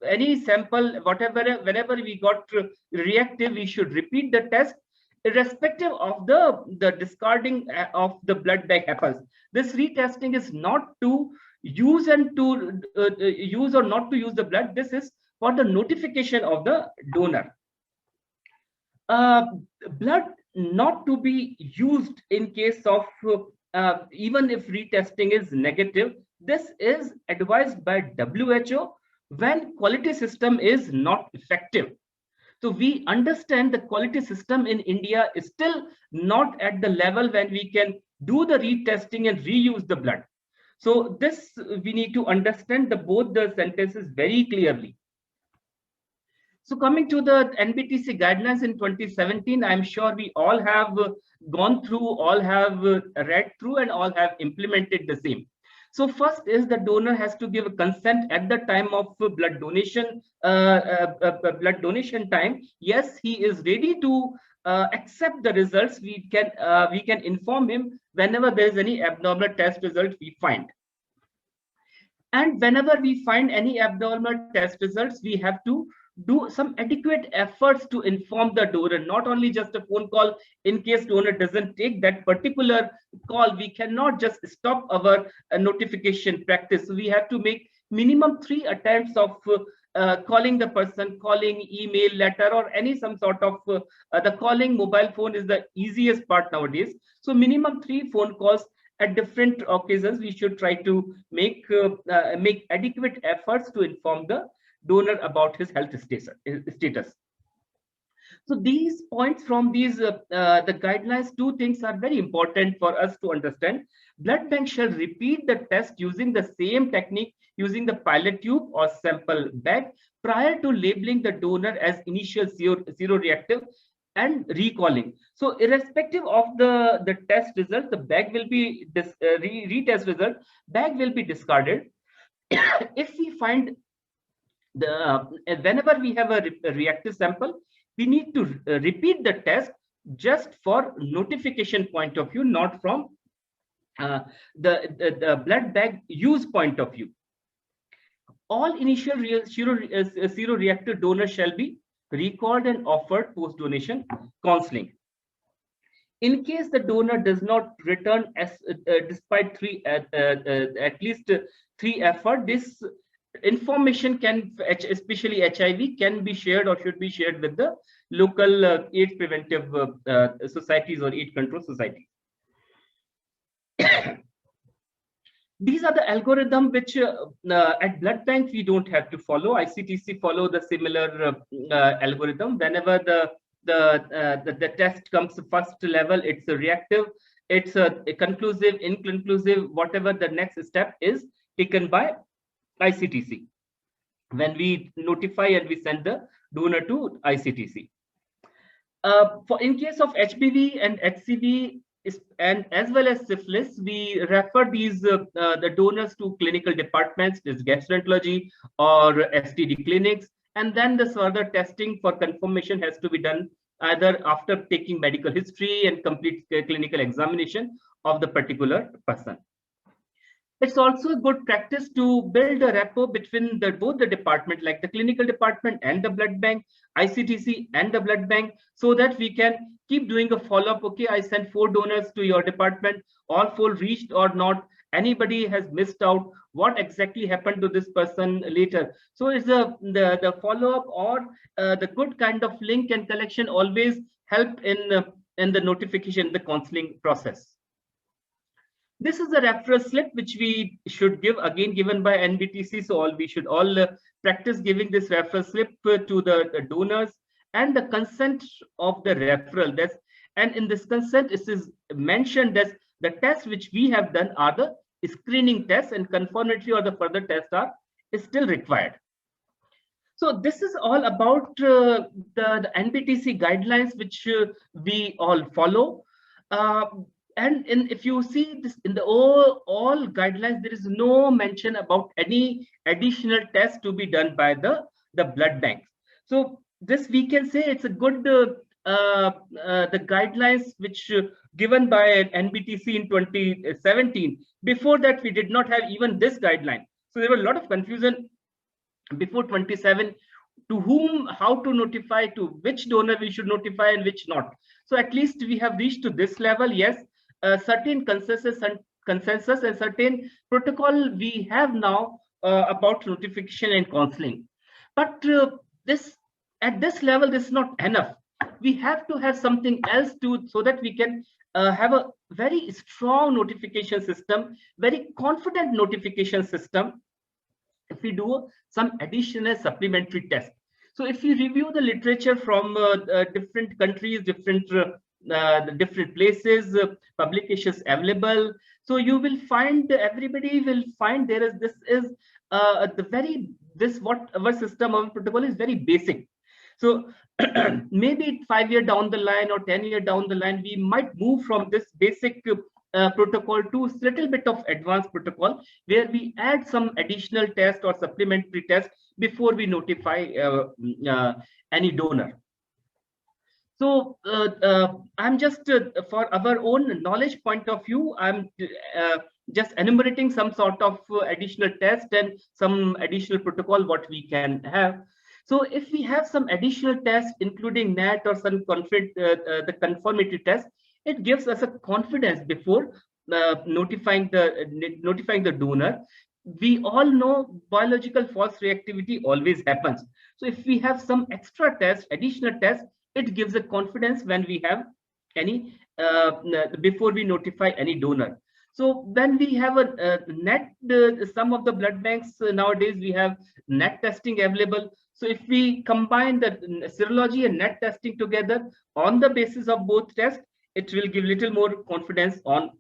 any sample, whatever, whenever we got reactive, we should repeat the test irrespective of the discarding of the blood bag happens. This retesting is not to use and to use or not to use the blood. This is for the notification of the donor. uh, Blood not to be used in case of even if retesting is negative. This is advised by WHO when quality system is not effective. So we understand the quality system in India is still not at the level when we can do the retesting and reuse the blood. So this we need to understand the both the sentences very clearly. So coming to the NBTC guidelines in 2017, I'm sure we all have gone through, all have read through, and all have implemented the same. So first is the donor has to give a consent at the time of blood donation, blood donation time. Yes, he is ready to accept the results. We can inform him whenever there is any abnormal test result we find. And whenever we find any abnormal test results, we have to do some adequate efforts to inform the donor, not only just a phone call. In case donor doesn't take that particular call, we cannot just stop our notification practice. So we have to make minimum 3 attempts of calling the person, calling, email, letter, or any some sort of the calling mobile phone is the easiest part nowadays. So minimum 3 phone calls at different occasions. We should try to make adequate efforts to inform the donor about his health status. So these points from these the guidelines, 2 things are very important for us to understand. Blood bank shall repeat the test using the same technique, using the pilot tube or sample bag, prior to labeling the donor as initial seroreactive and recalling. So irrespective of the test result, the bag will be retest result, bag will be discarded. If we find whenever we have a reactive sample, we need to repeat the test just for notification point of view, not from the blood bag use point of view. All initial seroreactive donors shall be recalled and offered post donation counseling. In case the donor does not return despite at least 3 effort, this information can, especially HIV, can be shared or should be shared with the local AIDS preventive societies or AIDS control societies. These are the algorithm which at blood bank we don't have to follow. ICTC follow the similar algorithm. Whenever the test comes first level, it's a reactive, it's a conclusive, inconclusive, whatever the next step is taken by ICTC when we notify and we send the donor to ICTC. For in case of HBV and HCV and as well as syphilis, we refer these the donors to clinical departments, this gastroenterology or STD clinics, and then the further testing for confirmation has to be done either after taking medical history and complete clinical examination of the particular person. It's also a good practice to build a rapport between both the department, like the clinical department and the blood bank, ICTC and the blood bank, so that we can keep doing a follow-up. Okay, I sent 4 donors to your department, all 4 reached or not, anybody has missed out, what exactly happened to this person later. So it's the follow-up or the good kind of link and collection always help in the notification, the counseling process. This is a referral slip which we should give, again given by NBTC. So we should all practice giving this referral slip to the donors and the consent of the referral. And in this consent, it is mentioned that the tests which we have done are the screening tests, and confirmatory or the further tests is still required. So this is all about the NBTC guidelines which we all follow. And if you see this in the all guidelines, there is no mention about any additional tests to be done by the blood banks. So this we can say it's a good the guidelines which given by NBTC in 2017. Before that, we did not have even this guideline. So there was a lot of confusion before 27, to whom, how to notify, to which donor we should notify and which not. So at least we have reached to this level. Yes, certain consensus and certain protocol we have now about notification and counseling. But this, at this level, this is not enough. We have to have something else to, so that we can have a very strong notification system, very confident notification system, if we do some additional supplementary tests. So if you review the literature from different countries, different places, publications available, so you will find, everybody will find there is, this is what our system, our protocol is very basic. So maybe 5 years down the line or 10 years down the line, we might move from this basic protocol to a little bit of advanced protocol, where we add some additional test or supplementary test before we notify any donor. So I'm just, for our own knowledge point of view, I'm just enumerating some sort of additional test and some additional protocol what we can have. So if we have some additional tests, including NAT or some the conformity test, it gives us a confidence before notifying the donor. We all know biological false reactivity always happens. So if we have some extra test, additional test, it gives a confidence when we have any before we notify any donor. So when we have a NAT, some of the blood banks nowadays we have NAT testing available. So if we combine the serology and NAT testing together on the basis of both tests, it will give little more confidence on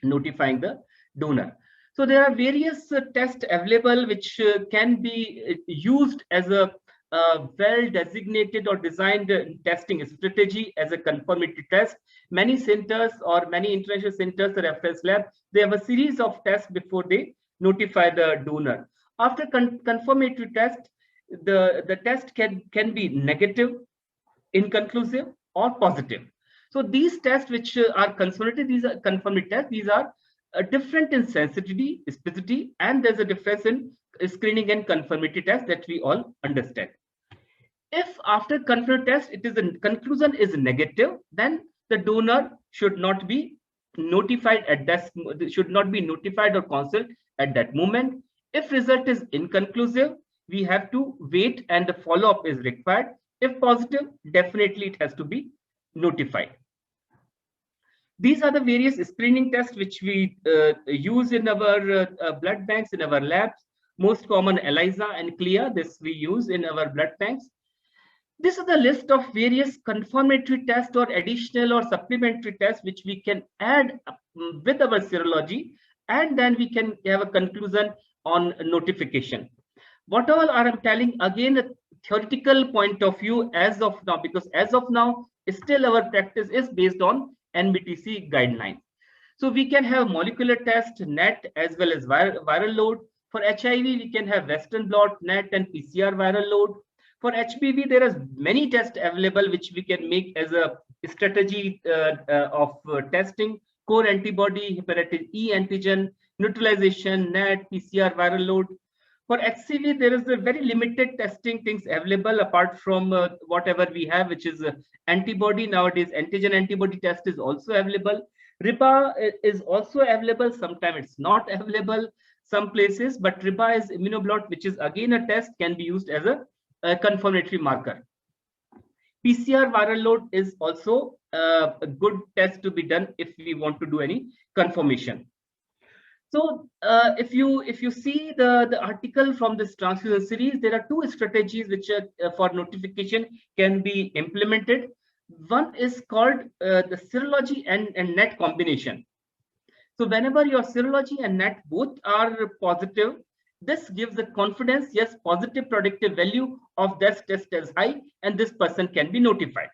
notifying the donor. So there are various tests available which can be used as a well designated or designed testing strategy as a conformity test. Many centers or many international centers, the reference lab, they have a series of tests before they notify the donor. After confirmatory test, the test can be negative, inconclusive, or positive. So these tests which are confirmatory, these are confirmatory tests, these are different in sensitivity, specificity, and there's a difference in screening and confirmatory test that we all understand. If after confirmatory test, it is a conclusion is negative, then the donor should not be notified at that, should not be notified or counseled at that moment. If result is inconclusive, we have to wait and the follow-up is required. If positive, definitely it has to be notified. These are the various screening tests which we use in our blood banks, in our labs. Most common ELISA and CLIA, this we use in our blood banks. This is the list of various confirmatory tests or additional or supplementary tests which we can add with our serology, and then we can have a conclusion on notification. What all are I'm telling, again, a theoretical point of view as of now, because as of now, still our practice is based on NBTC guidelines. So we can have molecular test, NAT, as well as viral load. For HIV, we can have Western blot, NAT, and PCR viral load. For HPV, there are many tests available which we can make as a strategy of testing. Core antibody, hepatitis E antigen, neutralization, NAT, PCR viral load. For HCV, there is a very limited testing things available apart from whatever we have, which is antibody. Nowadays, antigen antibody test is also available. RIBA is also available. Sometimes it's not available some places, but RIBA is immunoblot, which is again a test, can be used as a confirmatory marker. PCR viral load is also a good test to be done if we want to do any confirmation. So if you see the article from this transfusion series, there are two strategies which for notification can be implemented. One is called the serology and NAT combination. So whenever your serology and NAT both are positive, this gives the confidence, yes, positive predictive value of this test is high and this person can be notified.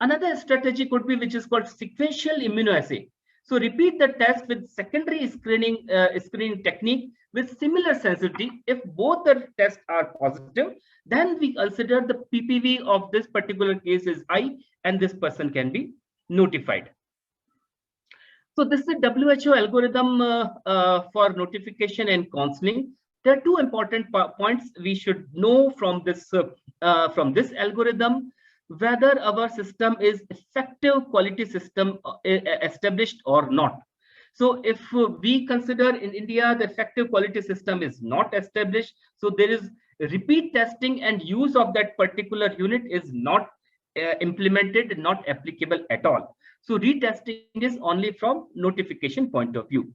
Another strategy could be which is called sequential immunoassay. So repeat the test with secondary screening technique with similar sensitivity. If both the tests are positive, then we consider the PPV of this particular case is high and this person can be notified. So this is a WHO algorithm for notification and counseling. There are two important points we should know from this algorithm: whether our system is effective quality system established or not. So if we consider in India the effective quality system is not established, so there is repeat testing and use of that particular unit is not implemented, not applicable at all. So retesting is only from notification point of view.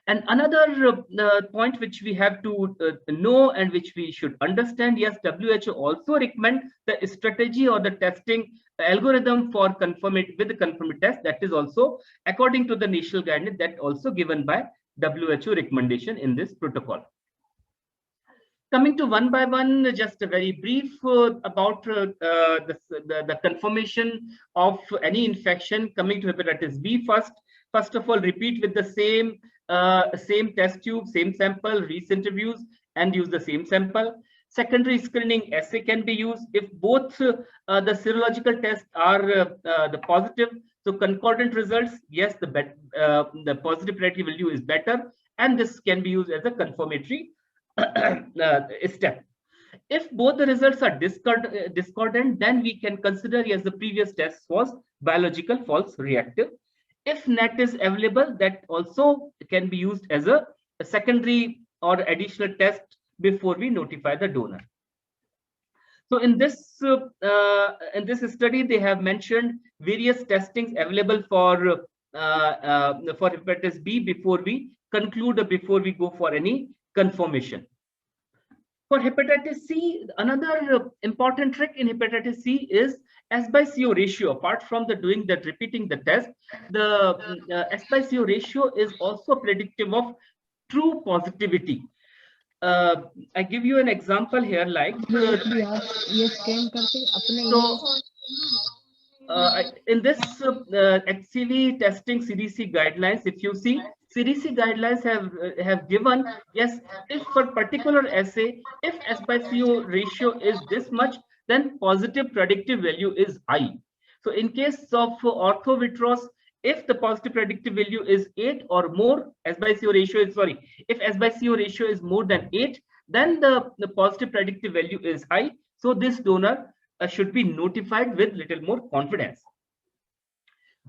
And another point which we have to know and which we should understand, yes, WHO also recommend the strategy or the testing algorithm for conformity with the conformity test. That is also according to the national guideline that also given by WHO recommendation in this protocol. Coming to one by one, just a very brief about the confirmation of any infection. Coming to hepatitis B first. First of all, repeat with the same test tube, same sample, re-centrifuge, and use the same sample. Secondary screening assay can be used if both the serological tests are the positive. So concordant results, yes, the positive predictive value is better, and this can be used as a confirmatory step. If both the results are discordant, then we can consider, yes, the previous test was biological false reactive. If NET is available, that also can be used as a secondary or additional test before we notify the donor. So in this study, they have mentioned various testings available for hepatitis B before we conclude or before we go for any confirmation. For hepatitis C, another important trick in hepatitis C is S by CO ratio. Apart from repeating the test, the S by CO ratio is also predictive of true positivity. I give you an example here, like in this HCV testing CDC guidelines, if you see, CDC guidelines have given, yes, if for particular assay, if S by CO ratio is this much, then positive predictive value is high. So in case of orthovitros, if the positive predictive value is 8 or more, S by CO ratio is, if S by CO ratio is more than 8, then the positive predictive value is high. So this donor should be notified with little more confidence.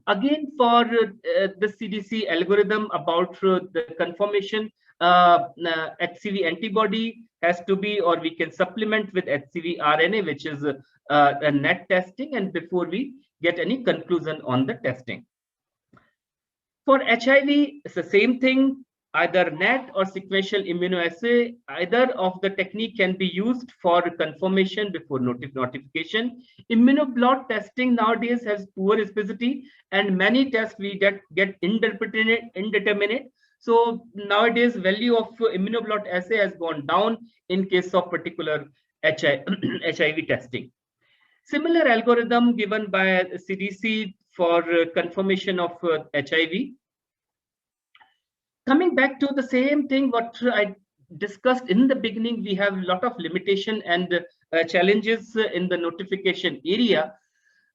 Again, for the CDC algorithm about the confirmation, HCV antibody has to be, or we can supplement with HCV RNA, which is a NET testing, and before we get any conclusion on the testing. For HIV, it's the same thing. Either NET or sequential immunoassay, either of the technique can be used for confirmation before notification. Immunoblot testing nowadays has poor specificity, and many tests we get indeterminate. So nowadays, value of immunoblot assay has gone down in case of particular HIV testing. Similar algorithm given by CDC for confirmation of HIV. Coming back to the same thing, what I discussed in the beginning, we have a lot of limitation and challenges in the notification area.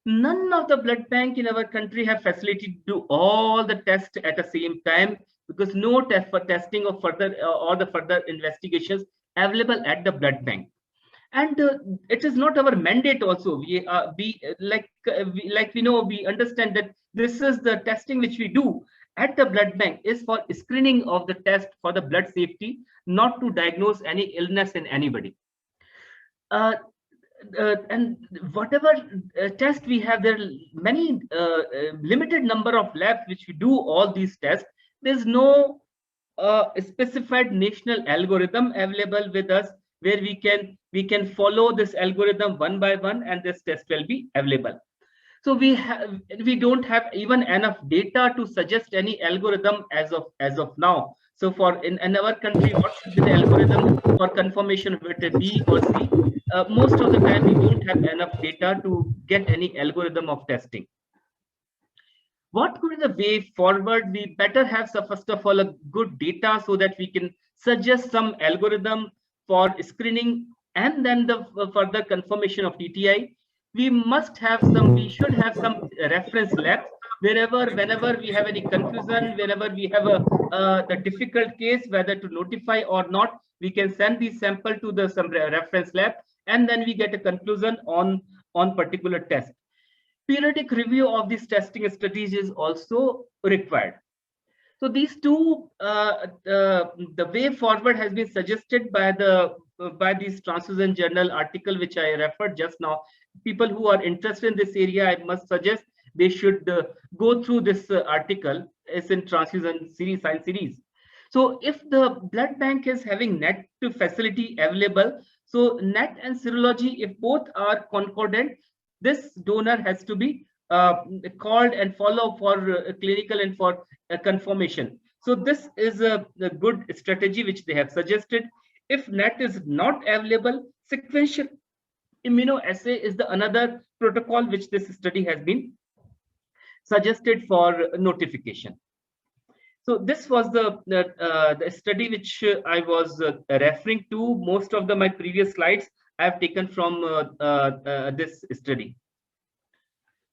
None of the blood bank in our country have facility to do all the tests at the same time, because no test for testing of further or the further investigations available at the blood bank. And it is not our mandate also. We understand that this is the testing which we do at the blood bank is for screening of the test for the blood safety, not to diagnose any illness in anybody. And whatever test we have, there are many limited number of labs which we do all these tests. There's no specified national algorithm available with us where we can follow this algorithm one by one, and this test will be available. So we don't have even enough data to suggest any algorithm as of now. So for in our country, what should be the algorithm for confirmation of it B or C? Most of the time we don't have enough data to get any algorithm of testing. What could be the way forward? We better have first of all a good data so that we can suggest some algorithm for screening and then the further confirmation of TTI. We should have some reference labs whenever we have any confusion, whenever we have the difficult case whether to notify or not, we can send the sample to the some reference lab, and then we get a conclusion on particular test. Periodic review of these testing strategies is also required. So these two, the way forward has been suggested by this Transfusion Journal article which I referred just now. People who are interested in this area, I must suggest they should go through this article. It's in Transfusion series, science series. So if the blood bank is having NET facility available, so NET and serology, if both are concordant, this donor has to be called and follow for clinical and for confirmation. So this is a good strategy which they have suggested. If NET is not available, sequential immunoassay is the another protocol which this study has been suggested for notification. So this was the study which I was referring to. Most of my previous slides I have taken from this study.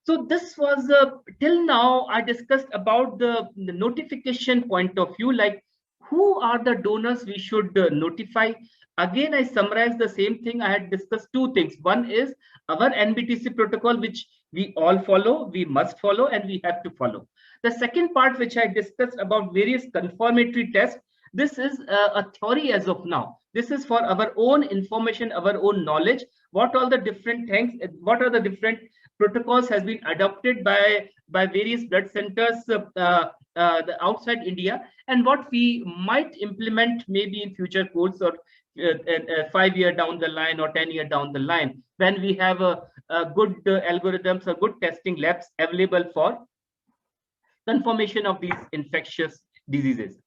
So this was till now I discussed about the notification point of view, like who are the donors we should notify. Again, I summarize the same thing. I had discussed two things. One is our NBTC protocol, which we all follow, we must follow, and we have to follow. The second part, which I discussed about various confirmatory tests, this is a theory as of now. This is for our own information, our own knowledge. What all the different things, what are the different protocols has been adopted by various blood centers outside India, and what we might implement maybe in future course or 5 year down the line or 10 year down the line, when we have a good algorithms or good testing labs available for confirmation of these infectious diseases.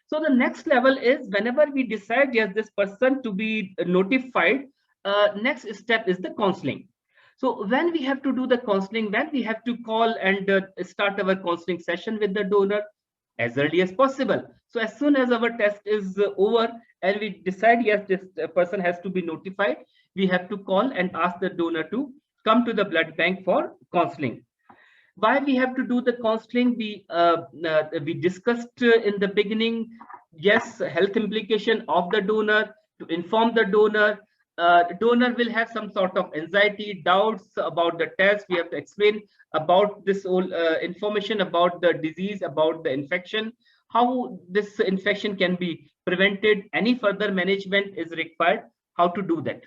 So the next level is whenever we decide yes this person to be notified, next step is the counseling. So when we have to do the counseling, when we have to call and start our counseling session with the donor as early as possible. So as soon as our test is over and we decide yes this person has to be notified, we have to call and ask the donor to come to the blood bank for counseling. Why we have to do the counseling? We discussed in the beginning, yes, health implication of the donor, to inform the donor. Donor will have some sort of anxiety, doubts about the test. We have to explain about this whole information about the disease, about the infection, how this infection can be prevented, any further management is required, how to do that.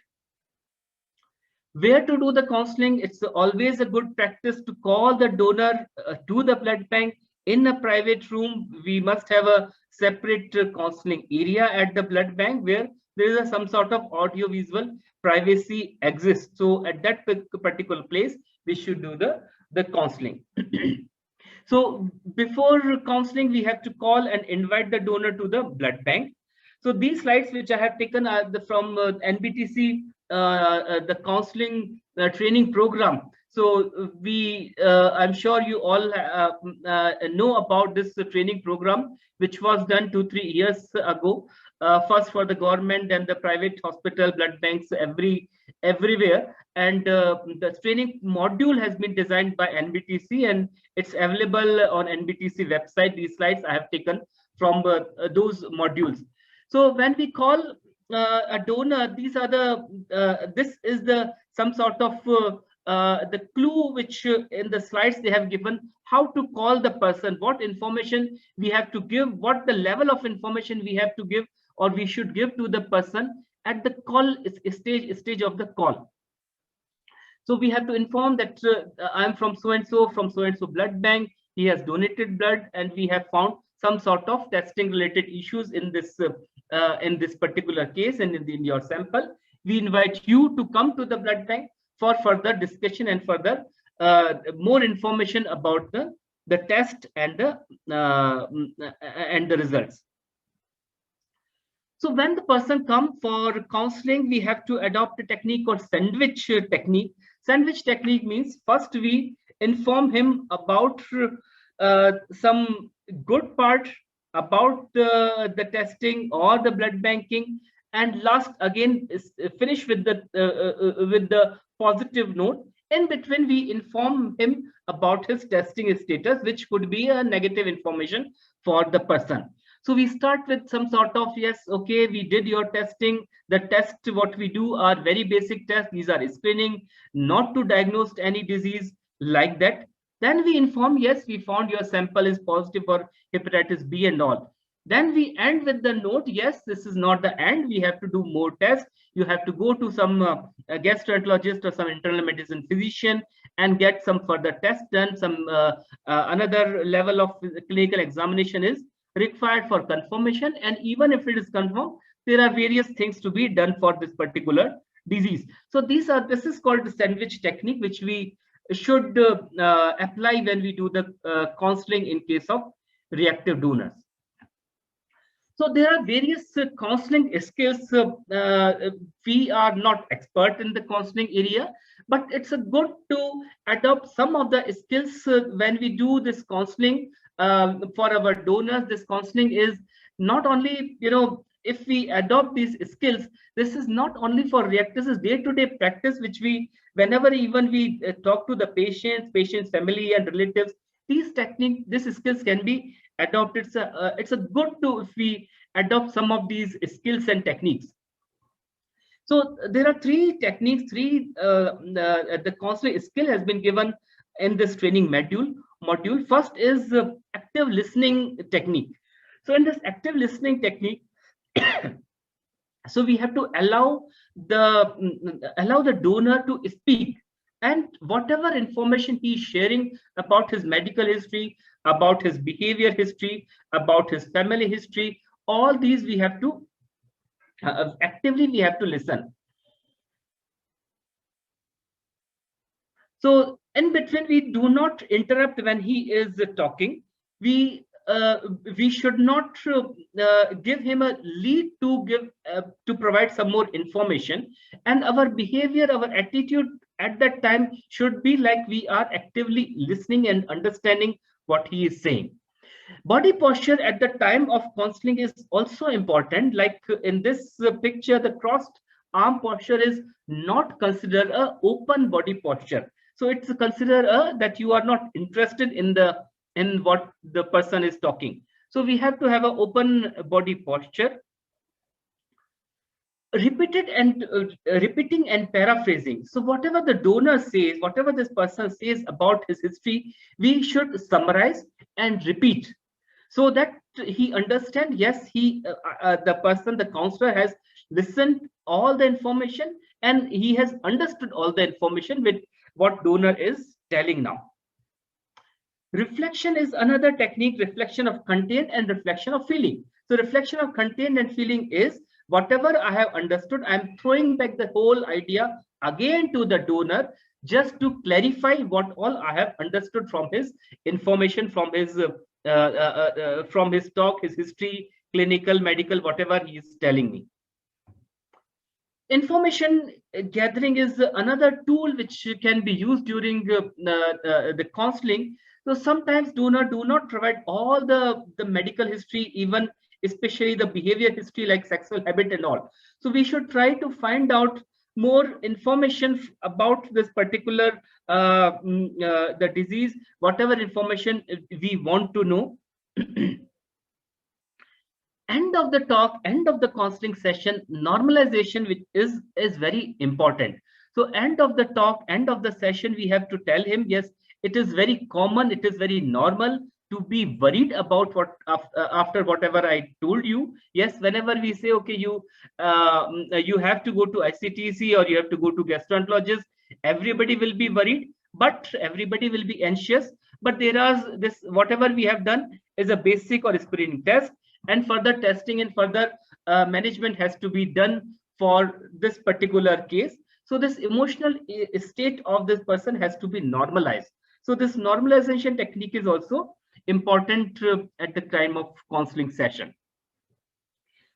Where to do the counseling? It's always a good practice to call the donor to the blood bank in a private room. We must have a separate counseling area at the blood bank where there is some sort of audio visual privacy exists. So at that particular place, we should do the counseling. So before counseling, we have to call and invite the donor to the blood bank. So these slides which I have taken are from NBTC, the counseling training program. So I'm sure you all know about this training program, which was done 2-3 years ago. First for the government and the private hospital blood banks everywhere, and the training module has been designed by NBTC and it's available on NBTC website. These slides I have taken from those modules. So when we call a donor, these are the this is the some sort of the clue which in the slides they have given, how to call the person, what information we have to give, what the level of information we have to give or we should give to the person at the call stage of the call. So we have to inform that I'm from so and so blood bank. He has donated blood, and we have found some sort of testing related issues in this particular case and in your sample. We invite you to come to the blood bank for further discussion and further more information about the test and the results. So when the person comes for counseling, we have to adopt a technique called sandwich technique. Sandwich technique means first we inform him about some good part about the testing or the blood banking, and last again is finish with the positive note, In between, we inform him about his testing status, which could be a negative information for the person. So we start with some sort of, yes, okay, we did your testing. The tests, what we do are very basic tests. These are screening, not to diagnose any disease like that. Then we inform, yes, we found your sample is positive for hepatitis B and all. Then we end with the note, yes, this is not the end. We have to do more tests. You have to go to some gastroenterologist or some internal medicine physician and get some further tests done. Some another level of clinical examination is required for confirmation. And even if it is confirmed, there are various things to be done for this particular disease. So this is called the sandwich technique, which we should apply when we do the counseling in case of reactive donors. So there are various counseling skills. We are not expert in the counseling area, but it's a good to adopt some of the skills when we do this counseling for our donors. This counseling is not only, if we adopt these skills, this is not only for reactors, it's day-to-day practice, which we, whenever even we talk to the patients, family and relatives, these skills can be adopted. It's a good to if we adopt some of these skills and techniques. So there are three techniques, the counseling skill has been given in this training module. First is active listening technique. So in this active listening technique, so we have to allow the donor to speak, and whatever information he is sharing about his medical history, about his behavior history, about his family history, all these we have to actively we have to listen. So in between, we do not interrupt when he is talking. We should not give him a lead to provide some more information, and our behavior, our attitude at that time should be like we are actively listening and understanding what he is saying. Body posture at the time of counseling is also important. Like in this picture, the crossed arm posture is not considered a open body posture. So it's considered that you are not interested in what the person is talking. So we have to have an open body posture. Repeating and paraphrasing. So whatever the donor says, whatever this person says about his history, we should summarize and repeat, so that he understand, yes, the counselor has listened all the information and he has understood all the information with what donor is telling now. Reflection is another technique, reflection of content and reflection of feeling. So reflection of content and feeling is, whatever I have understood, I'm throwing back the whole idea again to the donor, just to clarify what all I have understood from his information, from his talk, his history, clinical, medical, whatever he is telling me. Information gathering is another tool which can be used during the counseling. So sometimes donor do not provide all the medical history, even especially the behavior history like sexual habit and all. So we should try to find out more information about this particular the disease, whatever information we want to know. End of the talk, end of the counseling session, normalization, which is very important. So end of the talk, end of the session, we have to tell him, yes, it is very common, it is very normal to be worried about what after whatever I told you. Yes, whenever we say, okay, you have to go to ICTC or you have to go to gastroenterologist, everybody will be worried, but everybody will be anxious. But there are this, whatever we have done is a basic or screening test, and further testing and further management has to be done for this particular case. So this emotional state of this person has to be normalized. So this normalization technique is also important at the time of counseling session.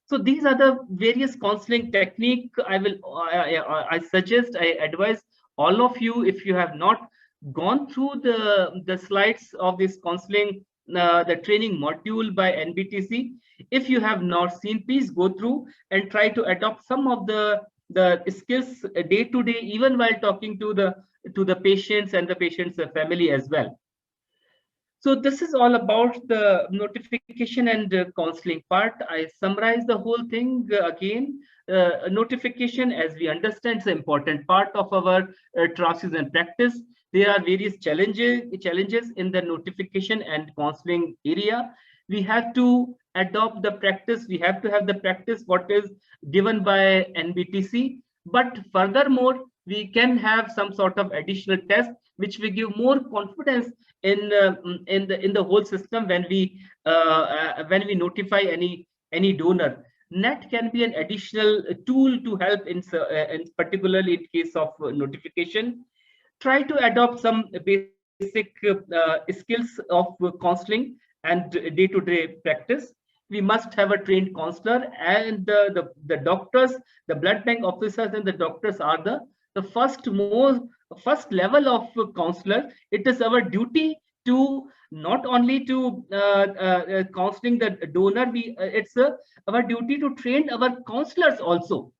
So these are the various counseling technique. I suggest, I advise all of you, if you have not gone through the slides of this counseling, the training module by NBTC, if you have not seen, please go through and try to adopt some of the the skills day to day, even while talking to the patients and the patient's family as well. So this is all about the notification and counseling part. I summarize the whole thing again. Notification, as we understand, is an important part of our transition practice. There are various challenges in the notification and counseling area. We have to adopt the practice. We have to have the practice what is given by NBTC. But furthermore, we can have some sort of additional test which will give more confidence in the whole system when we notify any donor. NET can be an additional tool to help in particularly in case of notification. Try to adopt some basic skills of counseling and day-to-day practice. We must have a trained counselor, and the doctors, the blood bank officers and the doctors are the first level of counselor. It is our duty to not only to counseling the donor, it's our duty to train our counselors also.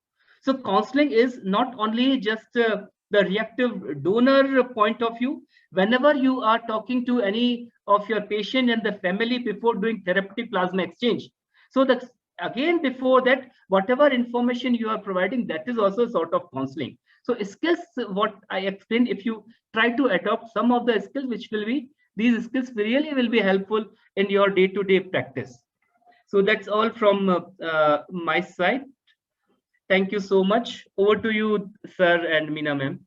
So counseling is not only just the reactive donor point of view. Whenever you are talking to any of your patient and the family before doing therapeutic plasma exchange, so that again before that, whatever information you are providing, that is also sort of counseling. So skills, what I explained, if you try to adopt some of the skills, which will be, these skills really will be helpful in your day-to-day practice. So that's all from my side. Thank you so much. Over to you, sir and Meena ma'am.